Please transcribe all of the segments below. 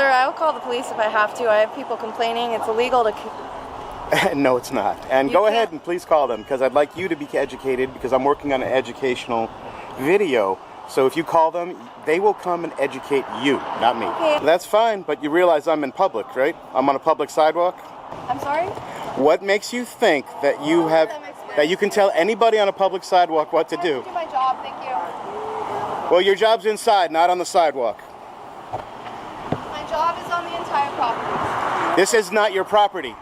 Sir, I will call the police if I have to. I have people complaining. It's illegal to... No, it's not. And go ahead and please call them, because I'd like you to be educated, because I'm working on an educational video. So if you call them, they will come and educate you, not me. Okay. That's fine, but you realize I'm in public, right? I'm on a public sidewalk. I'm sorry? What makes you think that you can tell anybody on a public sidewalk what to do? I do my job, thank you. Well, your job's inside, not on the sidewalk. My job is on the entire property. This is not your property.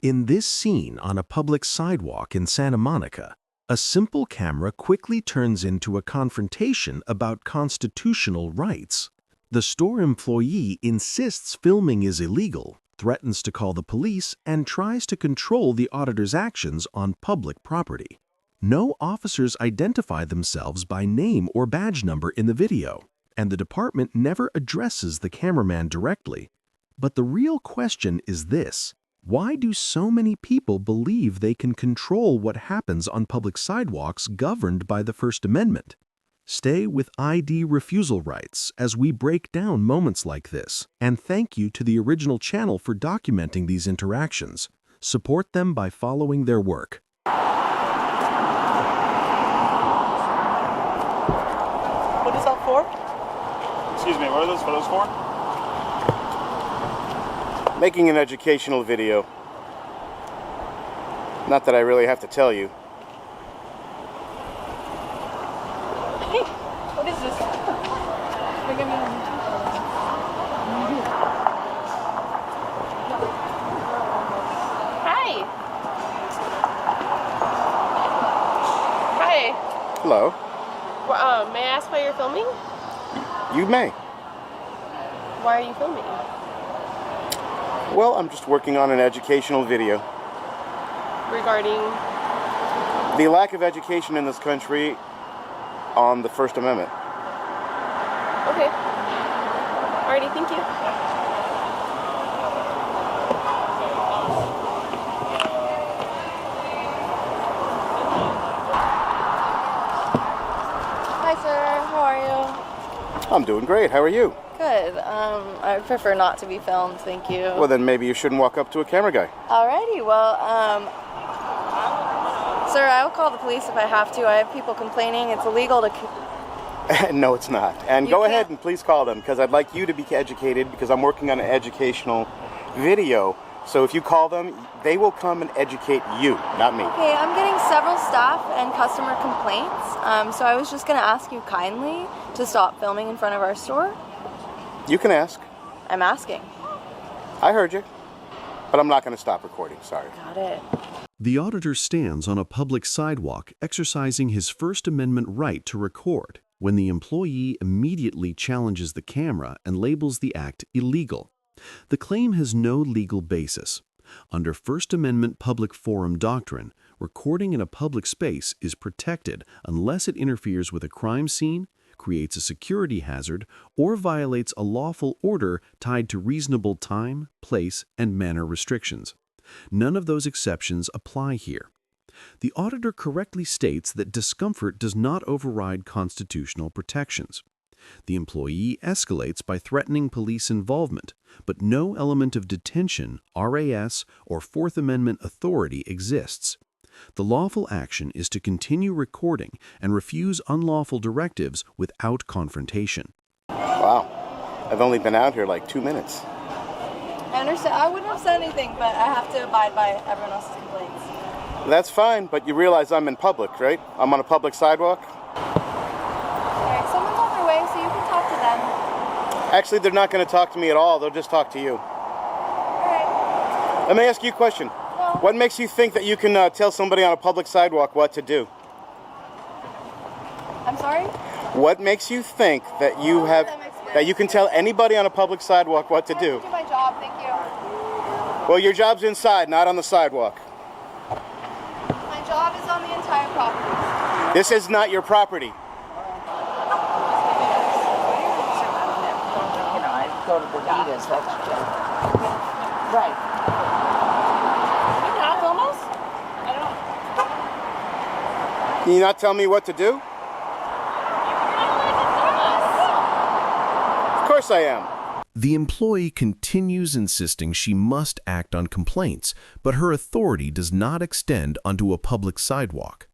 In this scene on a public sidewalk in Santa Monica, a simple camera quickly turns into a confrontation about constitutional rights. The store employee insists filming is illegal, threatens to call the police, and tries to control the auditor's actions on public property. No officers identify themselves by name or badge number in the video, and the department never addresses the cameraman directly. But the real question is this: why do so many people believe they can control what happens on public sidewalks governed by the First Amendment? Stay with ID refusal rights as we break down moments like this, and thank you to the original channel for documenting these interactions. Support them by following their work. What is that for? Excuse me, what are those photos for? Making an educational video. Not that I really have to tell you. What is this? Hi. Hi. Hello. Well, may I ask why you're filming? You may. Why are you filming? Well, I'm just working on an educational video. Regarding? The lack of education in this country on the First Amendment. Okay. Alrighty, thank you. Hi, sir. How are you? I'm doing great. How are you? Good. I prefer not to be filmed, thank you. Well, then maybe you shouldn't walk up to a camera guy. Alrighty, well, sir, I will call the police if I have to. I have people complaining. It's illegal to... No, it's not. And go ahead and please call them, because I'd like you to be educated, because I'm working on an educational video. So if you call them, they will come and educate you, not me. Okay, I'm getting several staff and customer complaints, so I was just going to ask you kindly to stop filming in front of our store. You can ask. I'm asking. I heard you. But I'm not going to stop recording, sorry. Got it. The auditor stands on a public sidewalk exercising his First Amendment right to record when the employee immediately challenges the camera and labels the act illegal. The claim has no legal basis. Under First Amendment public forum doctrine, recording in a public space is protected unless it interferes with a crime scene, creates a security hazard, or violates a lawful order tied to reasonable time, place, and manner restrictions. None of those exceptions apply here. The auditor correctly states that discomfort does not override constitutional protections. The employee escalates by threatening police involvement, but no element of detention, RAS, or Fourth Amendment authority exists. The lawful action is to continue recording and refuse unlawful directives without confrontation. Wow. I've only been out here like 2 minutes. I understand. I wouldn't have said anything, but I have to abide by everyone else's complaints. That's fine, but you realize I'm in public, right? I'm on a public sidewalk. Alright, someone's on their way, so you can talk to them. Actually, they're not going to talk to me at all. They'll just talk to you. Alright. Let me ask you a question. No. What makes you think that you can tell somebody on a public sidewalk what to do? I'm sorry? What makes you think that you can tell anybody on a public sidewalk what to do? I do my job, thank you. Well, your job's inside, not on the sidewalk. My job is on the entire property. This is not your property. Go to Bermuda's, that's just... Right. You cannot film us? I don't. Can you not tell me what to do? course I am. The employee continues insisting she must act on complaints, but her authority does not extend onto a public sidewalk.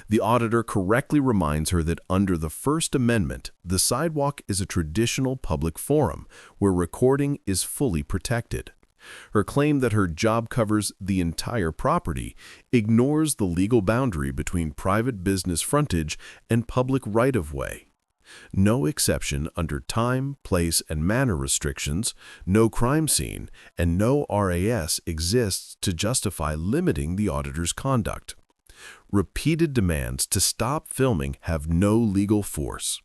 The auditor correctly reminds her that under the First Amendment, the sidewalk is a traditional public forum where recording is fully protected. Her claim that her job covers the entire property ignores the legal boundary between private business frontage and public right-of-way. No exception under time, place, and manner restrictions, no crime scene, and no RAS exists to justify limiting the auditor's conduct. Repeated demands to stop filming have no legal force.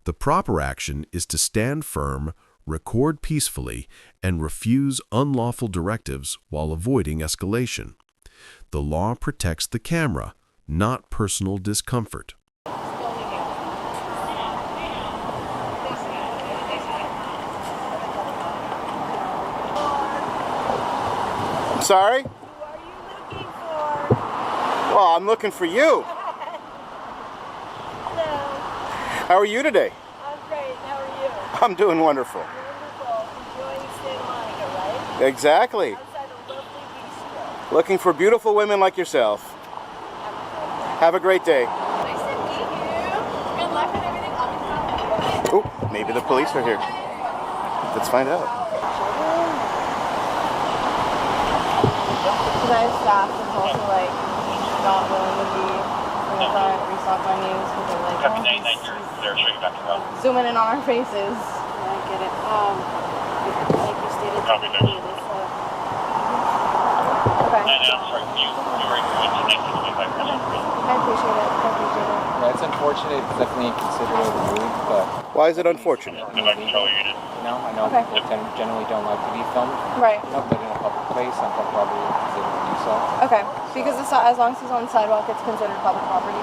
The proper action is to stand firm, record peacefully, and refuse unlawful directives while avoiding escalation. The law protects the camera, not personal discomfort. Sorry? Who are you looking for? Well, I'm looking for you. Hello. How are you today? I'm great. How are you? I'm doing wonderful. Wonderful. Enjoying Santa Monica, right? Exactly. Outside a lovely bistro. Looking for beautiful women like yourself. Have a great day. Nice to meet you. Good luck with everything. I'll be Oh, maybe the police are here. Let's find out. Because I have staff that's also like not willing to be in the front, restock menus because they're like, Copy 99, you're there, straight back to road. zooming in on our faces. I get it. Like you stated, Copy that. Okay. And I'm sorry, you were in 1925. I appreciate it. Yeah, it's unfortunate. It's definitely inconsiderate and rude, but Why is it unfortunate? The light control unit. I know Okay. people generally don't like to be filmed, Right. but in a public place, I'm probably considered to do so. Okay. Because as long as it's on the sidewalk, it's considered public property.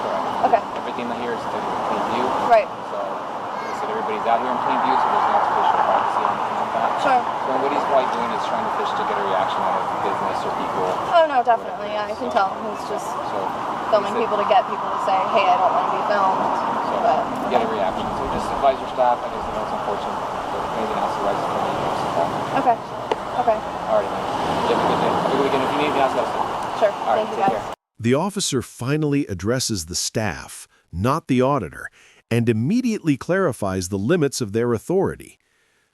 Okay. Everything here is in plain view. Right. So, like I said, everybody's out here in plain view, so there's no official privacy or anything like that. Sure. So what he's probably doing is trying to fish to get a reaction out of business or people. Oh no, definitely. Yeah, I can tell. He's just So filming people to get people to say, hey, I don't want to be filmed. So But get a reaction. So just advise your staff. I guess it's unfortunate. But if anything else, the rights of the okay. Okay. All right, man. You have a good day. Have a good weekend. If you need anything else, let us know. Sure. All right, Thank you take guys. care. The officer finally addresses the staff, not the auditor, and immediately clarifies the limits of their authority.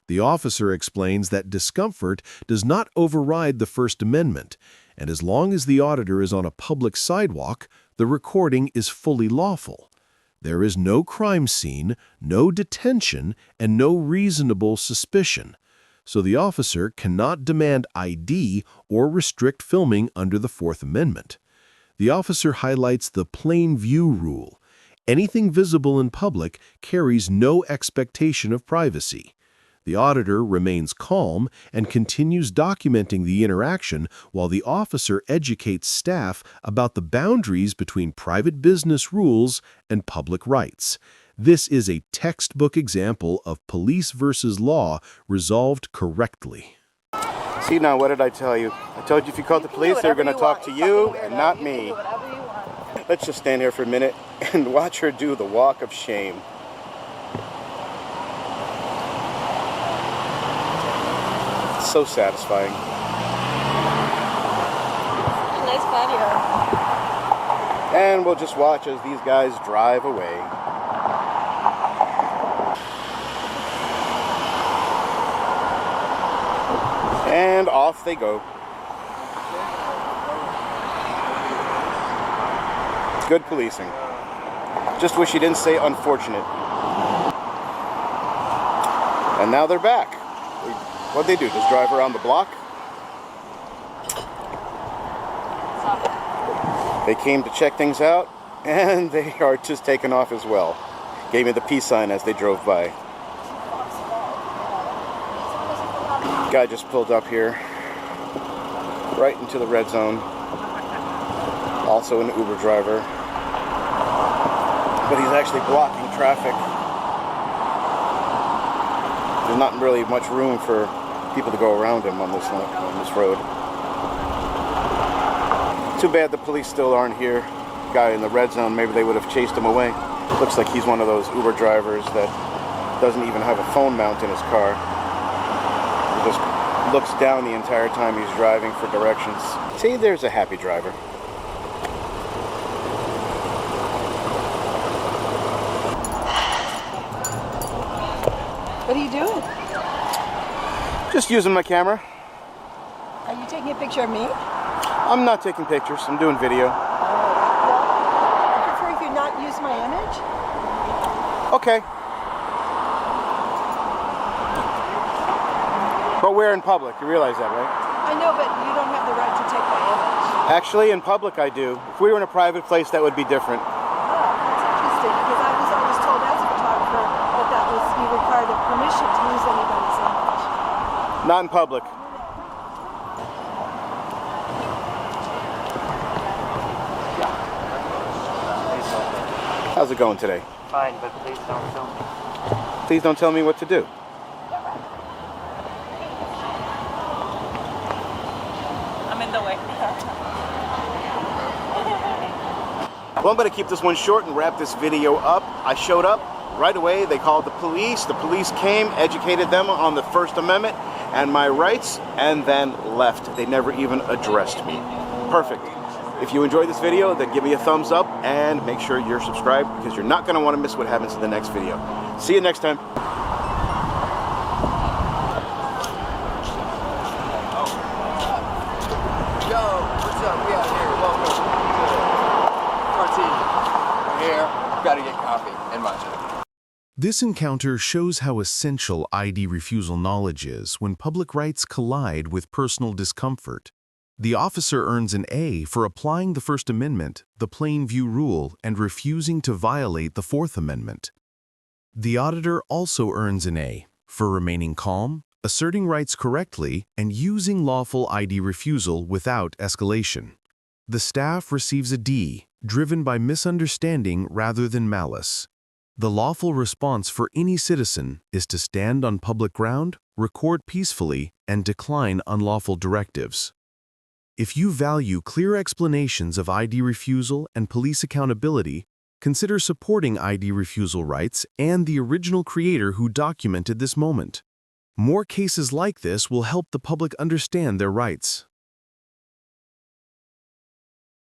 The officer explains that discomfort does not override the First Amendment, and as long as the auditor is on a public sidewalk, the recording is fully lawful. There is no crime scene, no detention, and no reasonable suspicion. So the officer cannot demand ID or restrict filming under the Fourth Amendment. The officer highlights the plain view rule. Anything visible in public carries no expectation of privacy. The auditor remains calm and continues documenting the interaction while the officer educates staff about the boundaries between private business rules and public rights. This is a textbook example of police versus law resolved correctly. See, now, what did I tell you? I told you if you called the police, they were going to talk to you and not me. Let's just stand here for a minute and watch her do the walk of shame. It's so satisfying. Nice patio. And we'll just watch as these guys drive away. And off they go. Good policing. Just wish you didn't say unfortunate. And now they're back. What'd they do? Just drive around the block? They came to check things out, and they are just taking off as well. Gave me the peace sign as they drove by. Guy just pulled up here, right into the red zone. Also an Uber driver. But he's actually blocking traffic. There's not really much room for people to go around him on this road. Too bad the police still aren't here. Guy in the red zone, maybe they would have chased him away. Looks like he's one of those Uber drivers that Doesn't even have a phone mount in his car. He just looks down the entire time he's driving for directions. See, there's a happy driver. What are you doing? Just using my camera. Are you taking a picture of me? I'm not taking pictures, I'm doing video. Well, I prefer if you not use my image. Okay. But we're in public, you realize that, right? I know, but you don't have the right to take my image. Actually, in public I do. If we were in a private place, that would be different. Oh, that's interesting, because I was always told as a photographer that was you required a permission to use anybody's image. Not in public. How's it going today? Fine, but please don't film me. Please don't tell me what to do. I'm in the way. Well, I'm going to keep this one short and wrap this video up. I showed up right away. They called the police. The police came, educated them on the First Amendment and my rights, and then left. They never even addressed me. Perfect. If you enjoyed this video, then give me a thumbs up and make sure you're subscribed, because you're not going to want to miss what happens in the next video. See you next time. Yo, what's up? We out here. Welcome to Martini. We're here. Gotta get coffee and matcha. This encounter shows how essential ID refusal knowledge is when public rights collide with personal discomfort. The officer earns an A for applying the First Amendment, the plain view rule, and refusing to violate the Fourth Amendment. The auditor also earns an A for remaining calm, asserting rights correctly, and using lawful ID refusal without escalation. The staff receives a D, driven by misunderstanding rather than malice. The lawful response for any citizen is to stand on public ground, record peacefully, and decline unlawful directives. If you value clear explanations of ID refusal and police accountability, consider supporting ID refusal rights and the original creator who documented this moment. More cases like this will help the public understand their rights.